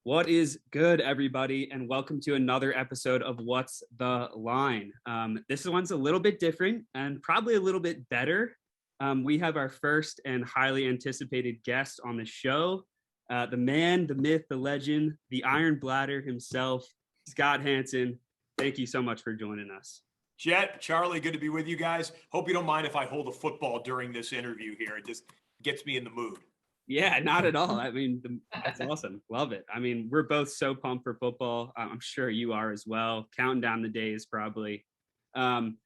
What is good, everybody, and welcome to another episode of What's the Line. This one's a little bit different and probably a little bit better. We have our first and highly anticipated guest on the show, the man, the myth, the legend, the Iron Bladder himself, Scott Hanson. Thank you so much for joining us. Jet, Charlie, good to be with you guys. Hope you don't mind if I hold a football during this interview here. It just gets me in the mood. Yeah, not at all. I mean, that's awesome. Love it. I mean, we're both so pumped for football. I'm sure you are as well. Counting down the days, probably. And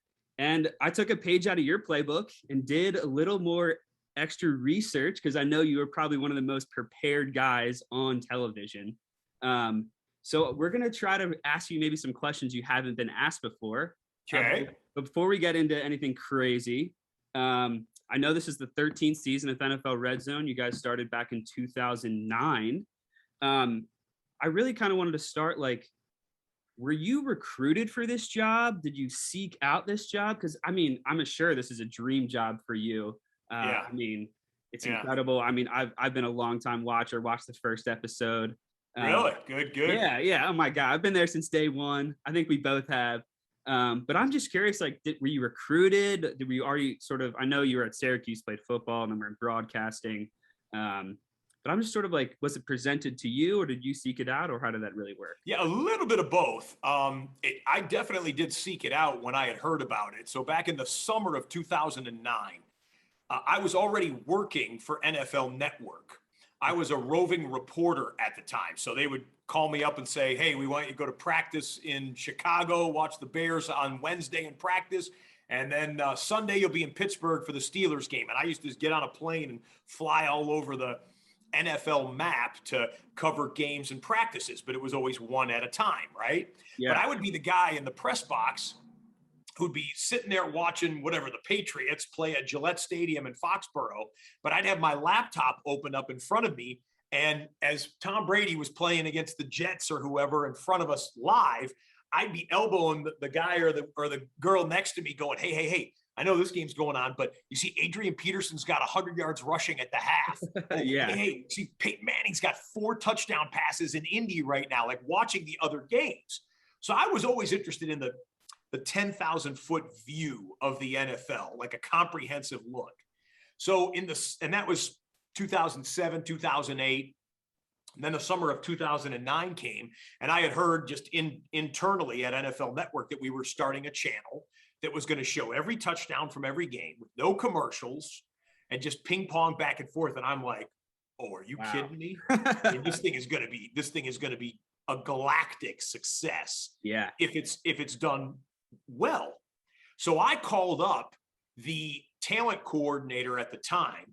I took a page out of your playbook and did a little more extra research because I know you were probably one of the most prepared guys on television. So we're going to try to ask you maybe some questions you haven't been asked before. Okay. Before we get into anything crazy, I know this is the 13th season of NFL Redzone. You guys started back in 2009. I really kind of wanted to start, were you recruited for this job? Did you seek out this job? Because, I mean, I'm sure this is a dream job for you. Yeah. I mean, it's incredible. I mean, I've been a long-time watcher, watched the first episode. Really? Good. Yeah. Oh, my God. I've been there since day one. I think we both have. But I'm just curious, were you recruited? Did we already I know you were at Syracuse, played football, and then we're in broadcasting. But I'm just was it presented to you, or did you seek it out, or how did that really work? Yeah, a little bit of both. I definitely did seek it out when I had heard about it. So back in the summer of 2009, I was already working for NFL Network. I was a roving reporter at the time. So they would call me up and say, hey, we want you to go to practice in Chicago, watch the Bears on Wednesday in practice. And then Sunday, you'll be in Pittsburgh for the Steelers game. And I used to get on a plane and fly all over the NFL map to cover games and practices. But it was always one at a time, right? Yeah. But I would be the guy in the press box who'd be sitting there watching whatever the Patriots play at Gillette Stadium in Foxborough, but I'd have my laptop open up in front of me. And as Tom Brady was playing against the Jets or whoever in front of us live, I'd be elbowing the guy or the girl next to me going, hey, I know this game's going on, but you see Adrian Peterson's got 100 yards rushing at the half. Yeah. Hey, see Peyton Manning's got 4 touchdown passes in Indy right now, watching the other games. So I was always interested in the 10,000-foot view of the NFL, a comprehensive look. So and that was 2007, 2008. And then the summer of 2009 came, and I had heard just internally at NFL Network that we were starting a channel that was going to show every touchdown from every game with no commercials and just ping pong back and forth. And I'm like, oh, are you kidding me? I mean, this thing is going to be a galactic success. Yeah. If it's done well. So I called up the talent coordinator at the time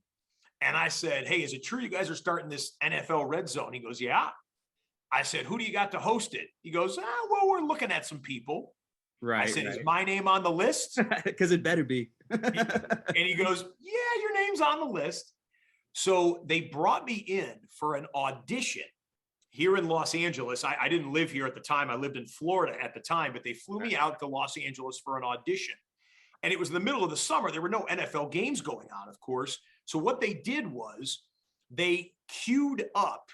and I said, hey, is it true you guys are starting this NFL Redzone? He goes, yeah. I said, who do you got to host it? He goes, well, we're looking at some people. Right. I said, is my name on the list? Because it better be. And he goes, yeah, your name's on the list. So they brought me in for an audition here in Los Angeles. I didn't live here at the time. I lived in Florida at the time, but they flew me out to Los Angeles for an audition. And it was in the middle of the summer. There were no NFL games going on, of course. So what they did was they queued up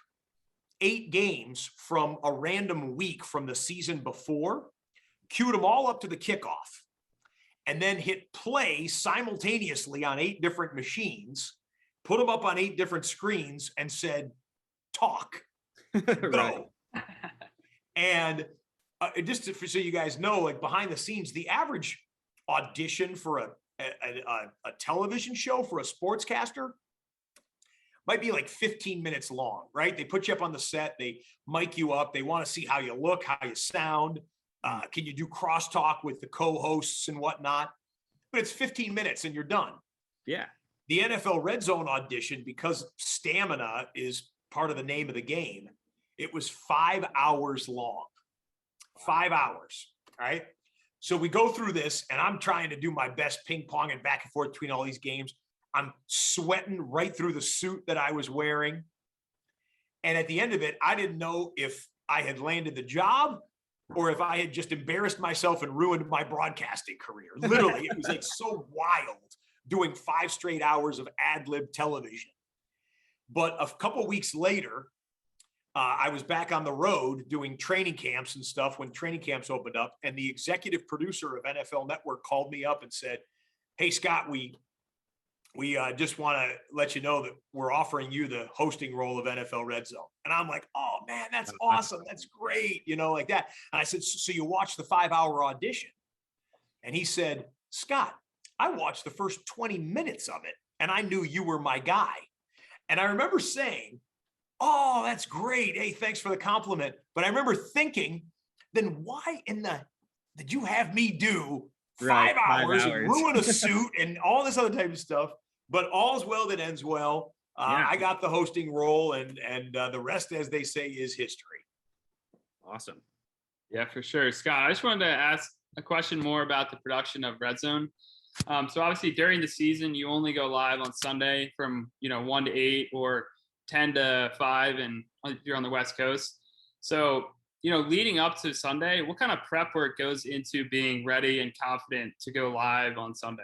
8 games from a random week from the season before, queued them all up to the kickoff, and then hit play simultaneously on 8 different machines, put them up on 8 different screens and said, talk. Go. And just so you guys know, behind the scenes, the average audition for a television show for a sportscaster might be 15 minutes long, right? They put you up on the set, they mic you up, they want to see how you look, how you sound. Can you do crosstalk with the co-hosts and whatnot? But it's 15 minutes and you're done. Yeah. The NFL Redzone audition, because stamina is part of the name of the game, it was 5 hours long. 5 hours, right? So we go through this, and I'm trying to do my best ping pong and back and forth between all these games. I'm sweating right through the suit that I was wearing. And at the end of it, I didn't know if I had landed the job or if I had just embarrassed myself and ruined my broadcasting career. Literally, it was so wild doing 5 straight hours of ad lib television. But a couple weeks later, I was back on the road doing training camps and stuff when training camps opened up, and the executive producer of NFL Network called me up and said, "Hey, Scott, we just want to let you know that we're offering you the hosting role of NFL Redzone." And I'm like, "Oh man, that's awesome. That's great." Like that. And I said, "So you watched the 5-hour audition?" And he said, "Scott, I watched the first 20 minutes of it and I knew you were my guy." And I remember saying, "Oh, that's great. Hey, thanks for the compliment." But I remember thinking, then why did you have me do 5 hours and ruin a suit and all this other type of stuff? But all's well that ends well. I got the hosting role, and the rest, as they say, is history. Awesome. Yeah, for sure. Scott, I just wanted to ask a question more about the production of Redzone. So obviously during the season, you only go live on Sunday from 1 to 8 or 10 to 5, and if you're on the West Coast. So leading up to Sunday, what kind of prep work goes into being ready and confident to go live on Sunday?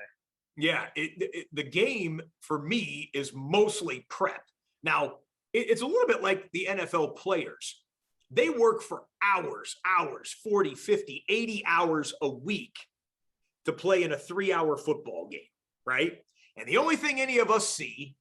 Yeah, the game for me is mostly prep. Now, it's a little bit like the NFL players. They work for hours, 40, 50, 80 hours a week to play in a 3-hour football game, right? And the only thing any of us see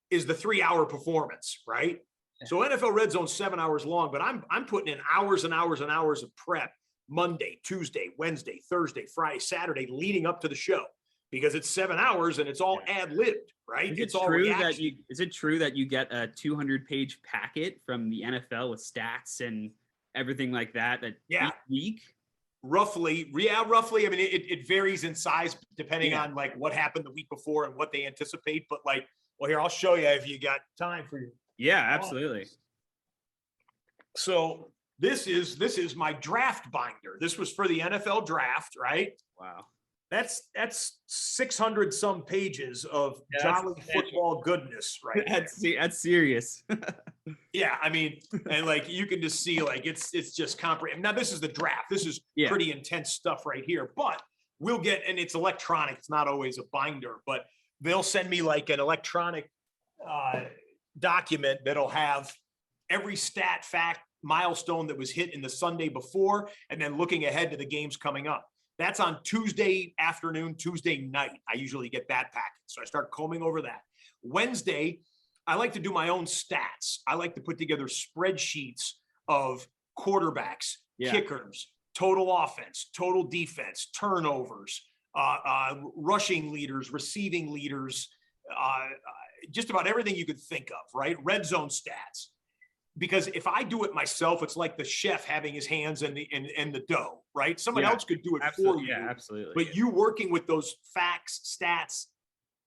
is the 3-hour performance, right? Yeah. So NFL Redzone's 7 hours long, but I'm putting in hours and hours and hours of prep Monday, Tuesday, Wednesday, Thursday, Friday, Saturday, leading up to the show. Because it's 7 hours and it's all ad-libbed, right? It's all reaction. Is it true that you get a 200-page packet from the NFL with stats and everything like that each week? Roughly. I mean, it varies in size depending on like what happened the week before and what they anticipate. But like, well, here, I'll show you if you got time for you. Yeah, absolutely. So this is my draft binder. This was for the NFL draft, right? Wow. That's 600 some pages of jolly football goodness, right? That's serious. Yeah, I mean, and like you can just see, like it's just comprehensive. Now this is the draft. This is pretty intense stuff right here. But we'll get, and it's electronic. It's not always a binder, but they'll send me like an electronic document that'll have every stat, fact, milestone that was hit in the Sunday before, and then looking ahead to the games coming up. That's on Tuesday afternoon, Tuesday night. I usually get that packet. So I start combing over that. Wednesday, I like to do my own stats. I like to put together spreadsheets of quarterbacks, kickers, total offense, total defense, turnovers, rushing leaders, receiving leaders, just about everything you could think of, right? Red zone stats. Because if I do it myself, it's like the chef having his hands in the dough, right? Someone else could do it for you. Yeah, absolutely. But you working with those facts, stats,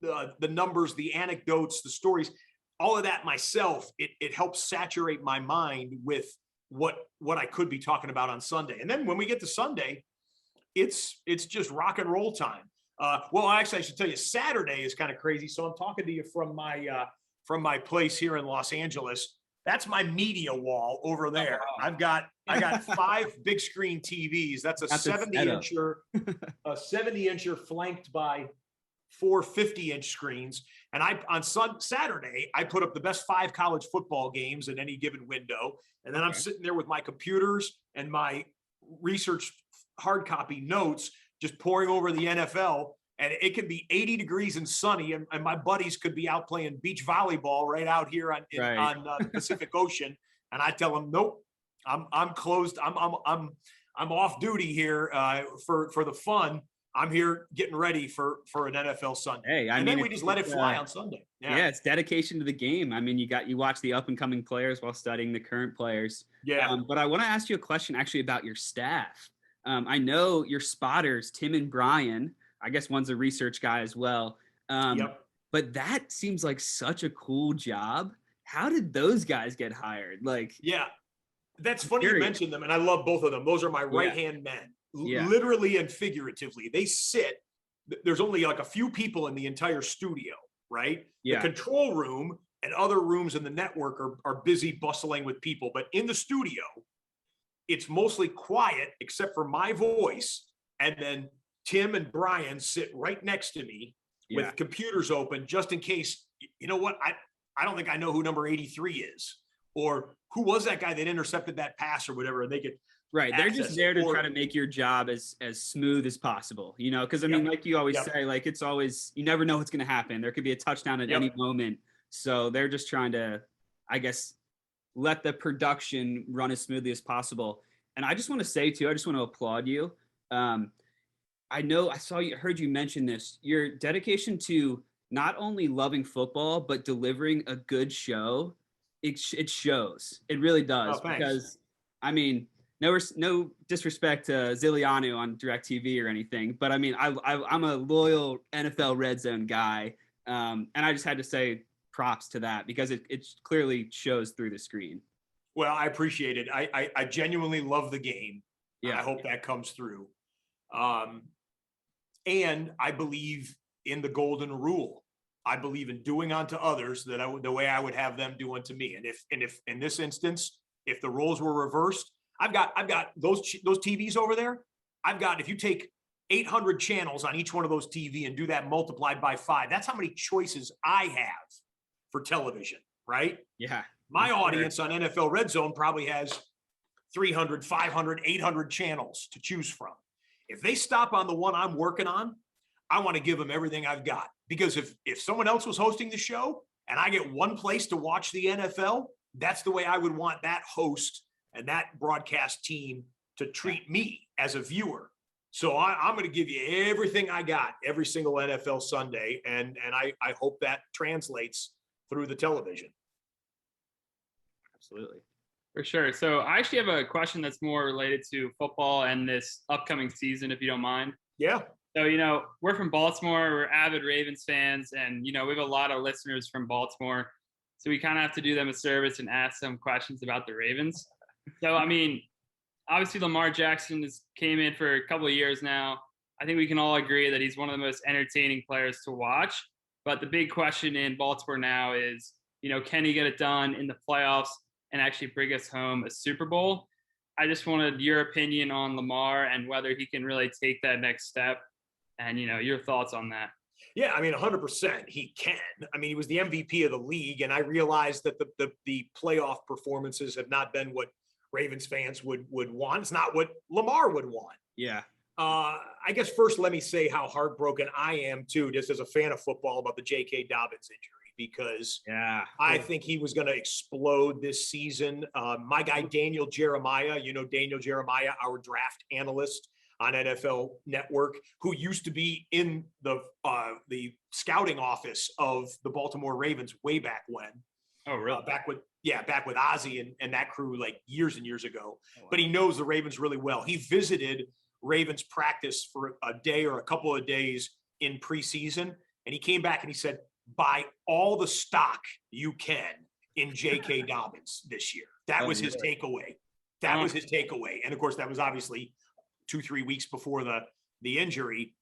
the numbers, the anecdotes, the stories, all of that myself, it helps saturate my mind with what I could be talking about on Sunday. And then when we get to Sunday, it's just rock and roll time. Well, actually, I should tell you, Saturday is kind of crazy. So I'm talking to you from my place here in Los Angeles. That's my media wall over there. I got 5 big screen TVs. That's a 70-incher, a 70-incher flanked by 4 50-inch screens. And on Saturday, I put up the best 5 college football games in any given window. And then I'm sitting there with my computers and my research hard copy notes, just pouring over the NFL. And it can be 80 degrees and sunny, and my buddies could be out playing beach volleyball right out here on the Pacific Ocean. And I tell them, nope, I'm closed. I'm off duty here for the fun. I'm here getting ready for an NFL Sunday. Hey, then we just let it fly on Sunday. Yeah, it's dedication to the game. I mean, you watch the up and coming players while studying the current players. Yeah. But I want to ask you a question actually about your staff. I know your spotters, Tim and Brian. I guess one's a research guy as well. But that seems like such a cool job. How did those guys get hired? That's funny you mentioned them, and I love both of them. Those are my right-hand men, literally and figuratively. They sit, there's only like a few people in the entire studio, right? The control room and other rooms in the network are busy bustling with people. But in the studio, it's mostly quiet except for my voice. And then Tim and Brian sit right next to me with computers open just in case, you know what? I don't think I know who number 83 is, or who was that guy that intercepted that pass or whatever, and they get right. They're just there to try to it. make your job as smooth as possible, you know, because I mean, like you always say, like it's always, you never know what's going to happen. There could be a touchdown at any moment. So they're just trying to, I guess, let the production run as smoothly as possible. And I just want to say too, I just want to applaud you. I know heard you mention this, your dedication to not only loving football, but delivering a good show. It shows. It really does. Because, I mean, no disrespect to Ziliano on DirecTV or anything, but I mean, I'm a loyal NFL Redzone guy. And I just had to say props to that because it clearly shows through the screen. Well, I appreciate it. I genuinely love the game. Yeah. I hope that comes through. And I believe in the golden rule. I believe in doing unto others the way I would have them do unto me. And if in this instance, if the roles were reversed, I've got those TVs over there. If you take 800 channels on each one of those TV and do that multiplied by 5, that's how many choices I have for television, right? Yeah. My audience on NFL Redzone probably has 300, 500, 800 channels to choose from. If they stop on the one I'm working on, I want to give them everything I've got. Because if someone else was hosting the show and I get one place to watch the NFL, that's the way I would want that host and that broadcast team to treat me as a viewer. So I'm going to give you everything I got every single NFL Sunday. And I hope that translates through the television. Absolutely. For sure. So I actually have a question that's more related to football and this upcoming season, if you don't mind. Yeah. So, we're from Baltimore. We're avid Ravens fans. And, we have a lot of listeners from Baltimore. So we kind of have to do them a service and ask some questions about the Ravens. So, I mean, obviously Lamar Jackson came in for a couple of years now. I think we can all agree that he's one of the most entertaining players to watch. But the big question in Baltimore now is, can he get it done in the playoffs and actually bring us home a Super Bowl? I just wanted your opinion on Lamar and whether he can really take that next step and, your thoughts on that. Yeah, I mean, 100% he can. I mean, he was the MVP of the league, and I realized that the playoff performances have not been what Ravens fans would want. It's not what Lamar would want. Yeah. I guess first let me say how heartbroken I am, too, just as a fan of football, about the J.K. Dobbins injury. Because I think he was going to explode this season. My guy, Daniel Jeremiah, Daniel Jeremiah, our draft analyst on NFL Network, who used to be in the scouting office of the Baltimore Ravens way back when. Oh, really? Back with Ozzie and that crew like years and years ago. Oh, wow. But he knows the Ravens really well. He visited Ravens practice for a day or a couple of days in preseason, and he came back and he said, buy all the stock you can in J.K. Dobbins this year. That was his takeaway. That was his takeaway. And of course, that was obviously 2-3 weeks before the injury.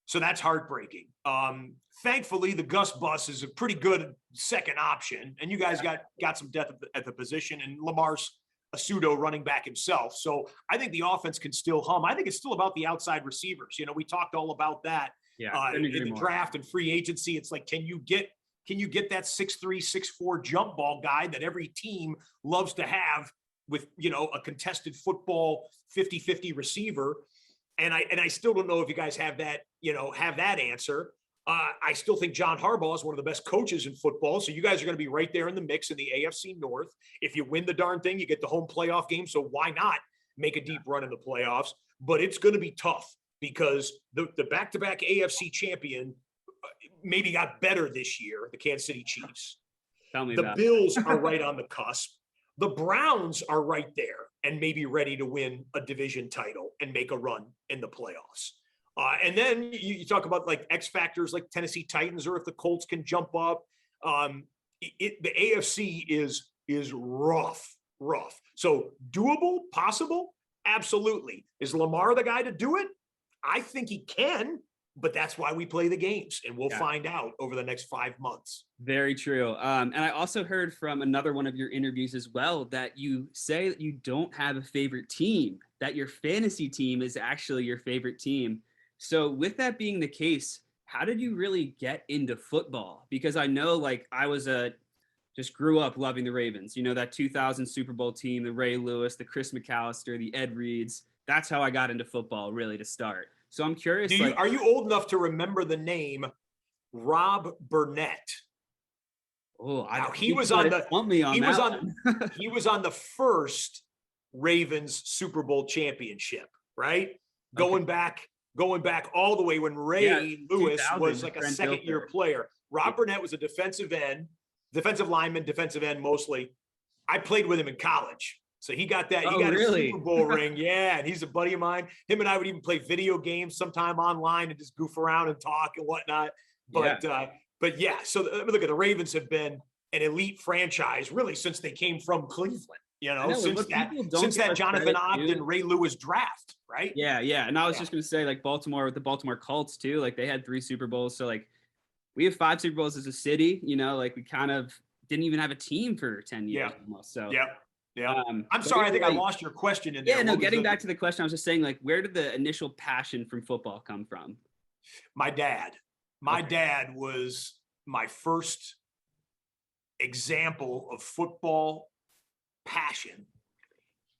So that's heartbreaking. Thankfully, the Gus Bus is a pretty good second option. And you guys got some depth at the position. And Lamar's a pseudo running back himself. So I think the offense can still hum. I think it's still about the outside receivers. We talked all about that. Yeah, in the draft and free agency. It's like, can you get that 6'3", 6'4" jump ball guy that every team loves to have with, a contested football 50-50 receiver? And I still don't know if you guys have that answer. I still think John Harbaugh is one of the best coaches in football. So you guys are going to be right there in the mix in the AFC North. If you win the darn thing, you get the home playoff game. So why not make a deep run in the playoffs? But it's going to be tough, because the back-to-back AFC champion maybe got better this year, the Kansas City Chiefs. Tell me the Bills are right on the cusp. The Browns are right there and maybe ready to win a division title and make a run in the playoffs. And then you talk about like X factors like Tennessee Titans, or if the Colts can jump up. The AFC is rough. So doable, possible? Absolutely. Is Lamar the guy to do it? I think he can, but that's why we play the games, and we'll find out over the next 5 months. Very true. And I also heard from another one of your interviews as well that you say that you don't have a favorite team, that your fantasy team is actually your favorite team. So with that being the case, how did you really get into football? Because I know, like, I was just grew up loving the Ravens. You know, that 2000 Super Bowl team, the Ray Lewis, the Chris McAllister, the Ed Reeds. That's how I got into football, really, to start. So I'm curious. Are you old enough to remember the name Rob Burnett? Oh, he was on the first Ravens Super Bowl championship, right? Going back all the way when Ray Lewis was like a second-year player. Rob Burnett was a defensive lineman, defensive end mostly. I played with him in college. So he got that. He got a Super Bowl ring. Yeah, and he's a buddy of mine. Him and I would even play video games sometime online and just goof around and talk and whatnot. But yeah, so look at the Ravens have been an elite franchise really since they came from Cleveland. You know, since that Jonathan Ogden, Ray Lewis draft, right? Yeah. And I was just going to say, like, Baltimore with the Baltimore Colts too, like they had 3 Super Bowls. So like we have 5 Super Bowls as a city, you know, like we kind of didn't even have a team for 10 years almost. So yeah. I'm sorry, I think I lost your question in there. Yeah, no, getting back to the question, I was just saying, like, where did the initial passion from football come from? My dad. My dad was my first example of football passion.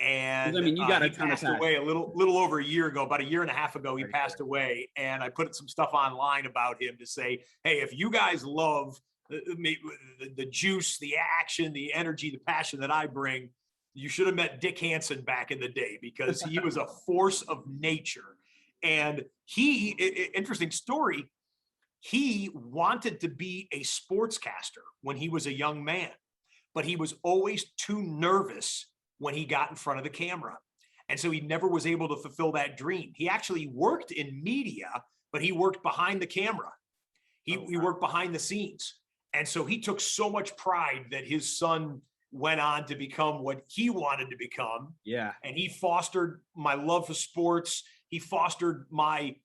And I mean, you got he passed away a little over a year ago, about a year and a half ago, he passed away. And I put some stuff online about him to say, hey, if you guys love the juice, the action, the energy, the passion that I bring, you should have met Dick Hanson back in the day, because he was a force of nature. And interesting story, he wanted to be a sportscaster when he was a young man, but he was always too nervous when he got in front of the camera. And so he never was able to fulfill that dream. He actually worked in media, but he worked behind the camera. He worked behind the scenes. And so he took so much pride that his son went on to become what he wanted to become. Yeah. And he fostered my love for sports. He fostered my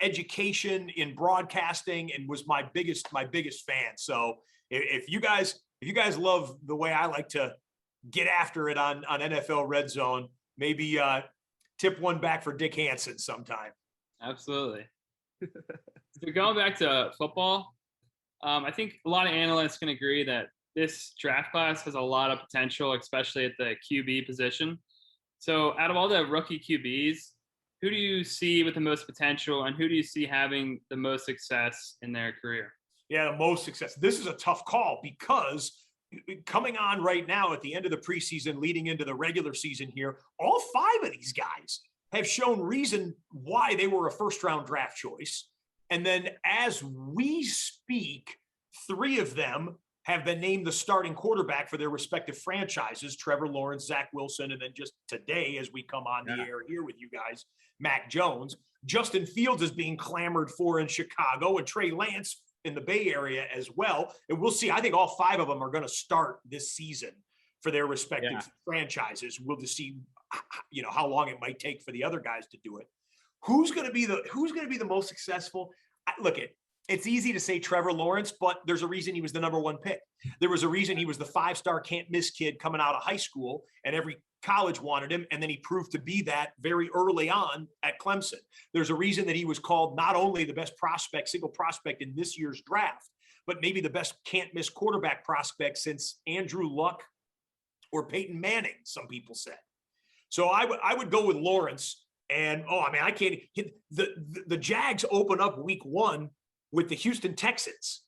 education in broadcasting and was my biggest fan. So if you guys love the way I like to get after it on NFL Redzone, maybe tip one back for Dick Hanson sometime. Absolutely. So going back to football, I think a lot of analysts can agree that this draft class has a lot of potential, especially at the QB position. So out of all the rookie QBs, who do you see with the most potential, and who do you see having the most success in their career? Yeah, the most success. This is a tough call, because coming on right now at the end of the preseason, leading into the regular season here, all 5 of these guys have shown reason why they were a first-round draft choice. And then as we speak, 3 of them have been named the starting quarterback for their respective franchises: Trevor Lawrence, Zach Wilson, and then just today, as we come on the air here with you guys, Mac Jones. Justin Fields is being clamored for in Chicago, and Trey Lance in the Bay Area as well. And we'll see. I think all 5 of them are going to start this season for their respective franchises. We'll just see, how long it might take for the other guys to do it. Who's going to be the most successful? It's easy to say Trevor Lawrence, but there's a reason he was the number 1 pick. There was a reason he was the 5-star can't miss kid coming out of high school, and every college wanted him. And then he proved to be that very early on at Clemson. There's a reason that he was called not only the best single prospect in this year's draft, but maybe the best can't miss quarterback prospect since Andrew Luck or Peyton Manning, some people said. So I would go with Lawrence. And I can't. The Jags open up week 1 with the Houston Texans.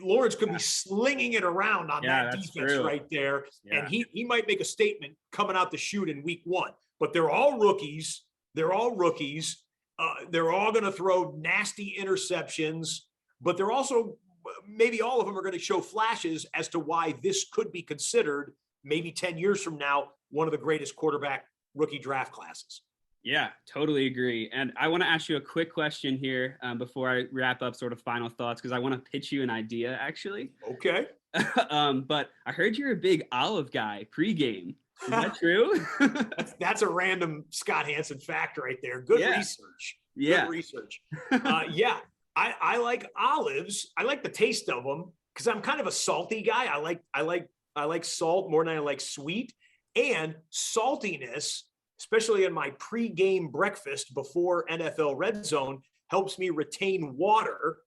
Lawrence could be slinging it around on that defense right there. Yeah. And he might make a statement coming out the chute in week 1. But they're all rookies. They're all going to throw nasty interceptions. But they're also, maybe all of them are going to show flashes as to why this could be considered, maybe 10 years from now, one of the greatest quarterback rookie draft classes. Yeah, totally agree. And I want to ask you a quick question here before I wrap up sort of final thoughts, because I want to pitch you an idea, actually. Okay. But I heard you're a big Olive guy pregame. Is that true? That's a random Scott Hanson fact right there. Good research. Yeah. Good research. I like olives. I like the taste of them because I'm kind of a salty guy. I like salt more than I like sweet, and saltiness, especially in my pregame breakfast before NFL Redzone, helps me retain water.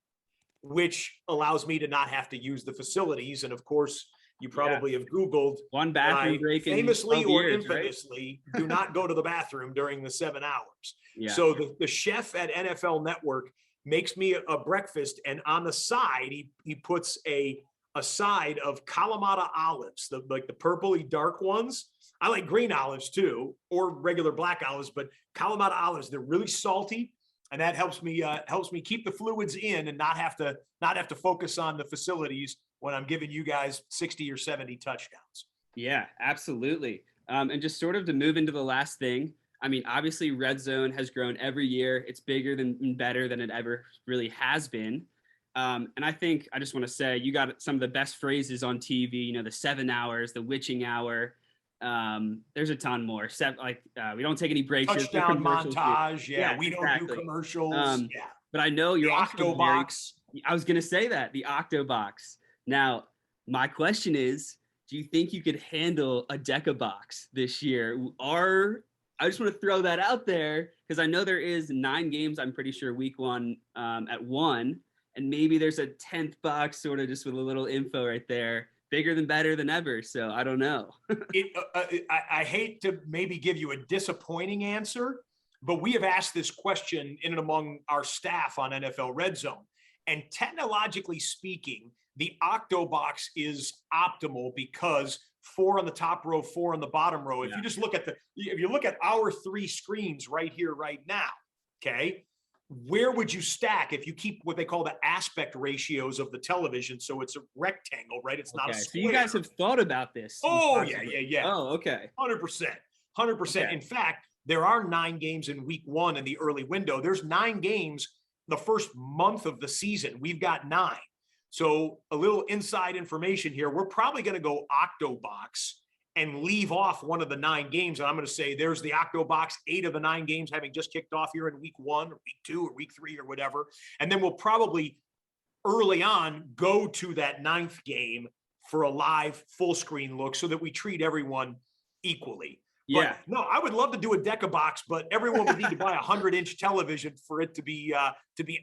which allows me to not have to use the facilities. And of course, you probably have Googled one bathroom break famously in or years, infamously do not go to the bathroom during the 7 hours. Yeah. So the chef at NFL Network makes me a breakfast, and on the side, he puts a side of Kalamata olives, the purpley dark ones. I like green olives too, or regular black olives, but Kalamata olives, they're really salty. And that helps me keep the fluids in and not have to focus on the facilities when I'm giving you guys 60 or 70 touchdowns. Yeah, absolutely. And just sort of to move into the last thing, I mean, obviously Redzone has grown every year. It's bigger and better than it ever really has been. And I think I just want to say you got some of the best phrases on TV, you know, the 7 hours, the witching hour. There's a ton more. We don't take any breaks. Touchdown montage. Yeah, we don't do commercials. But I know you're the also Octobox. I was going to say that, the Octobox. Now, my question is, do you think you could handle a Decabox this year? I just want to throw that out there because I know there is 9 games, I'm pretty sure, week 1 at 1. And maybe there's a 10th box sort of just with a little info right there. Bigger than better than ever. So I don't know. I hate to maybe give you a disappointing answer, but we have asked this question in and among our staff on NFL Redzone. And technologically speaking, the Octobox is optimal because 4 on the top row, 4 on the bottom row. If you just look at if you look at our 3 screens right here, right now, okay, where would you stack if you keep what they call the aspect ratios of the television? So it's a rectangle, right? It's not a square. So you guys have thought about this. Oh, yeah. Oh, okay. 100%. Okay. In fact, there are 9 games in week 1 in the early window. There's 9 games the first month of the season. We've got 9. So a little inside information here. We're probably going to go Octobox and leave off one of the 9 games. And I'm going to say there's the Octobox, 8 of the 9 games having just kicked off here in week 1 or week 2 or week 3 or whatever. And then we'll probably early on go to that 9th game for a live full screen look so that we treat everyone equally. Yeah. But no, I would love to do a Decabox, but everyone would need to buy a 100-inch television for it to be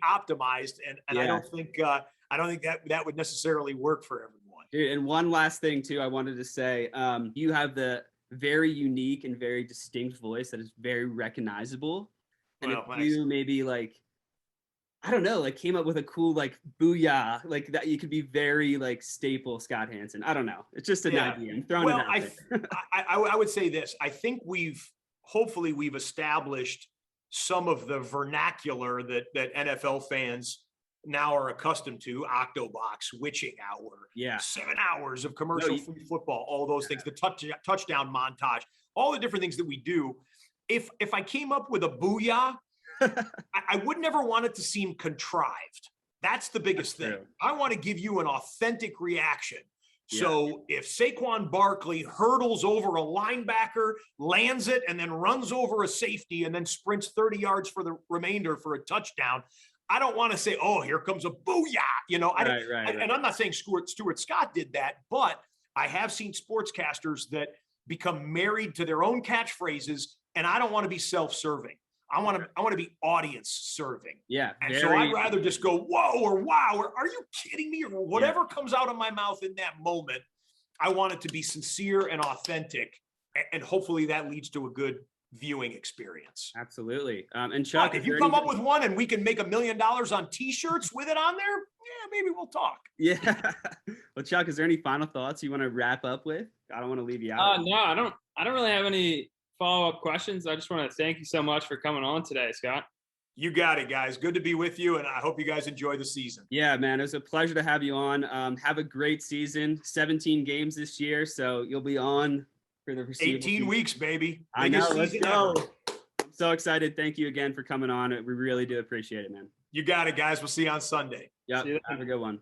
optimized. And I don't think that would necessarily work for everyone. Dude, and one last thing too, I wanted to say, you have the very unique and very distinct voice that is very recognizable. And if you maybe I don't know, came up with a cool booyah, that, you could be very staple Scott Hanson. I don't know. It's just an idea. I'm throwing it out there. I would say this. I think hopefully we've established some of the vernacular that NFL fans now are accustomed to. Octobox, witching hour, 7 hours of commercial-free football, all those things, the touchdown montage, all the different things that we do. If I came up with a booyah, I would never want it to seem contrived. That's the biggest thing. True. I want to give you an authentic reaction. So if Saquon Barkley hurdles over a linebacker, lands it, and then runs over a safety and then sprints 30 yards for the remainder for a touchdown, I don't want to say, oh, here comes a booyah. Right. And I'm not saying Stuart Scott did that, but I have seen sportscasters that become married to their own catchphrases, and I don't want to be self-serving. I want to be audience serving. Yeah. And so I'd rather just go, whoa, or wow, or are you kidding me? Or whatever comes out of my mouth in that moment. I want it to be sincere and authentic. And hopefully that leads to a good viewing experience. Absolutely. And Chuck, if you come up with one and we can make $1 million on t-shirts with it on there, maybe we'll talk. Yeah. Well, Chuck, is there any final thoughts you want to wrap up with? I don't want to leave you out. No, I don't really have any follow-up questions. I just want to thank you so much for coming on today, Scott. You got it, guys. Good to be with you, and I hope you guys enjoy the season. Yeah, man, it was a pleasure to have you on. Have a great season. 17 games this year, so you'll be on for the foreseeable 18 weeks, baby. I know. Let's go. I'm so excited. Thank you again for coming on. We really do appreciate it, man. You got it, guys. We'll see you on Sunday. Yeah. Have a good one.